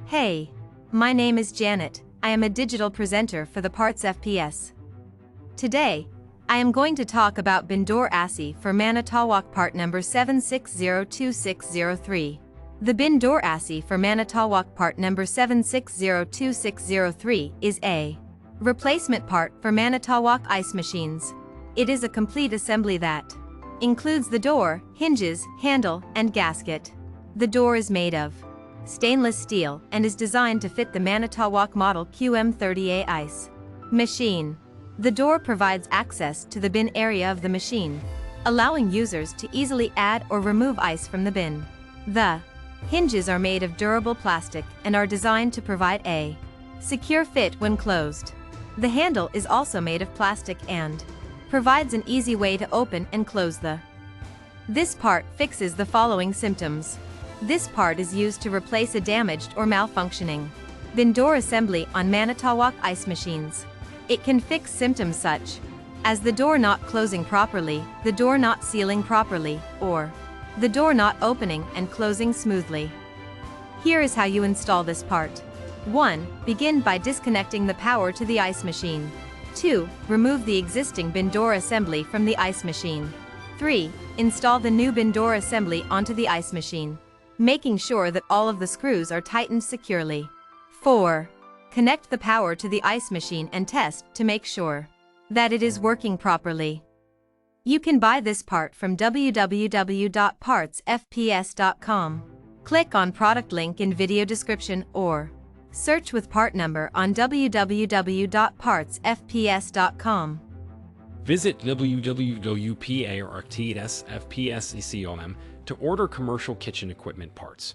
Hey, my name is Janet. I am a digital presenter for the PartsFPS. Today, I am going to talk about Door Assy For Manitowoc part number 7602603. The Door Assy For Manitowoc part number 7602603 is a replacement part for Manitowoc ice machines. It is a complete assembly that includes the door, hinges, handle, and gasket. The door is made of stainless steel and is designed to fit the Manitowoc Model QM30A ice machine. The door provides access to the bin area of the machine, allowing users to easily add or remove ice from the bin. The hinges are made of durable plastic and are designed to provide a secure fit when closed. The handle is also made of plastic and provides an easy way to open and close This part fixes the following symptoms. This part is used to replace a damaged or malfunctioning door assembly on Manitowoc ice machines. It can fix symptoms such as the door not closing properly, the door not sealing properly, or the door not opening and closing smoothly. Here is how you install this part. 1. Begin by disconnecting the power to the ice machine. 2. Remove the existing door assembly from the ice machine. 3. Install the new door assembly onto the ice machine, making sure that all of the screws are tightened securely. 4. Connect the power to the ice machine and test to make sure that it is working properly. You can buy this part from www.partsfps.com. Click on product link in video description or search with part number on www.partsfps.com. Visit www.partsfps.com to order commercial kitchen equipment parts.